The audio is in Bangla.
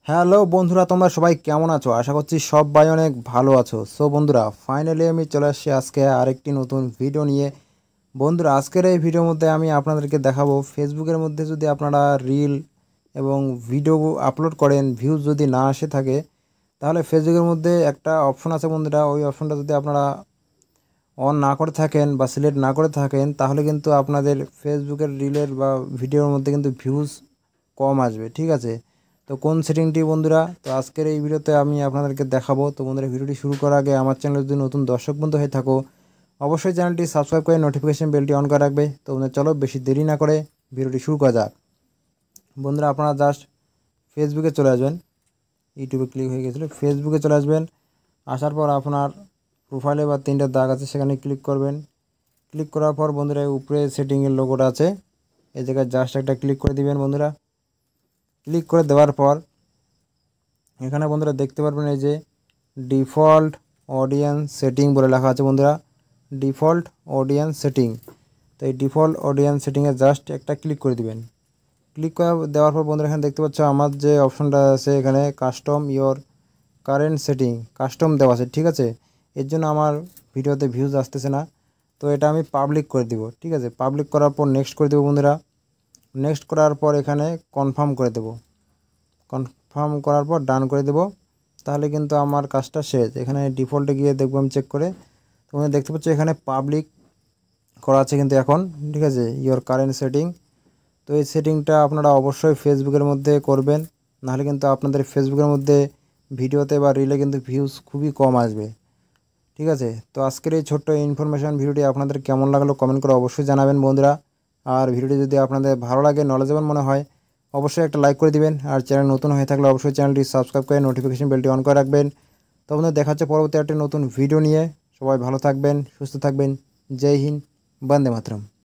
হ্যালো বন্ধুরা, তোমরা সবাই কেমন আছো? আশা করছি সবাই অনেক ভালো আছো। সো বন্ধুরা, ফাইনালি আমি চলে আসছি আজকে আরেকটি নতুন ভিডিও নিয়ে। বন্ধুরা, আজকের এই ভিডিওর মধ্যে আমি আপনাদেরকে দেখাবো ফেসবুকের মধ্যে যদি আপনারা রিল এবং ভিডিও আপলোড করেন, ভিউজ যদি না আসে থাকে, তাহলে ফেসবুকের মধ্যে একটা অপশন আছে বন্ধুরা। ওই অপশনটা যদি আপনারা অন না করে থাকেন বা সিলেক্ট না করে থাকেন, তাহলে কিন্তু আপনাদের ফেসবুকের রিলের বা ভিডিওর মধ্যে কিন্তু ভিউজ কম আসবে। ঠিক আছে, তো কোন সেটিংটি বন্ধুরা, তো আজকের এই ভিডিওতে আমি আপনাদেরকে দেখাবো। তো বন্ধুরা, ভিডিওটি শুরু করার আগে আমার চ্যানেলে যদি নতুন দর্শক বন্ধু হয়ে থাকো, অবশ্যই চ্যানেলটি সাবস্ক্রাইব করে নোটিফিকেশন বেলটি অন করে রাখবে। তো বন্ধুরা, চলো বেশি দেরি না করে ভিডিওটি শুরু করা যাক। বন্ধুরা, আপনারা জাস্ট ফেসবুকে চলে আসবেন। ইউটিউবে ক্লিক হয়ে গেছিলো, ফেসবুকে চলে আসবেন। আসার পর আপনার প্রোফাইলে বা তিনটা দাগ আছে, সেখানে ক্লিক করবেন। ক্লিক করার পর বন্ধুরা, উপরে সেটিংয়ের লোগোটা আছে, এই জায়গায় জাস্ট একটা ক্লিক করে দিবেন বন্ধুরা। ক্লিক করে দেওয়ার পর এখানে বন্ধুরা দেখতে পারবেন এই যে ডিফল্ট অডিয়েন্স সেটিং বলে লেখা আছে বন্ধুরা, ডিফল্ট অডিয়েন্স সেটিং। তো এই ডিফল্ট অডিয়েন্স সেটিংয়ে জাস্ট একটা ক্লিক করে দিবেন। ক্লিক করে দেওয়ার পর বন্ধুরা, এখানে দেখতে পাচ্ছ আমার যে অপশনটা আছে, এখানে custom your current setting custom দেওয়া আছে। ঠিক আছে, এর জন্য আমার ভিডিওতে ভিউজ আসতেছে না। তো এটা আমি পাবলিক করে দিব। ঠিক আছে, পাবলিক করার পর নেক্সট করে দেবো বন্ধুরা। নেক্সট করার পর এখানে কনফার্ম করে দেব। কনফার্ম করার পর ডান করে দেব। তাহলে কিন্তু আমার কাজটা শেষ। এখানে ডিফল্টে গিয়ে দেখবো আমি চেক করে, তোমরা দেখতে পাচ্ছ এখানে পাবলিক করা আছে কিন্তু এখন। ঠিক আছে, ইয়োর কারেন্ট সেটিং। তো এই সেটিংটা আপনারা অবশ্যই ফেসবুকের মধ্যে করবেন, নাহলে কিন্তু আপনাদের ফেসবুকের মধ্যে ভিডিওতে বা রিলে কিন্তু ভিউজ খুবই কম আসবে। ঠিক আছে, তো আজকের এই ছোট্ট ইনফরমেশন ভিডিওটি আপনাদের কেমন লাগলো কমেন্ট করে অবশ্যই জানাবেন বন্ধুরা। আর ভিডিওটি যদি আপনাদের ভালো লাগে, নলেজেবল মনে হয়, অবশ্যই একটা লাইক করে দিবেন। আর চ্যানেল নতুন হয়ে থাকলে অবশ্যই চ্যানেলটি সাবস্ক্রাইব করে নোটিফিকেশন বেলটি অন করে রাখবেন। তো বন্ধুরা, দেখা হচ্ছে পরবর্তী একটা নতুন ভিডিও নিয়ে। সবাই ভালো থাকবেন, সুস্থ থাকবেন। জয় হিন্দ, বন্দে মাতরম।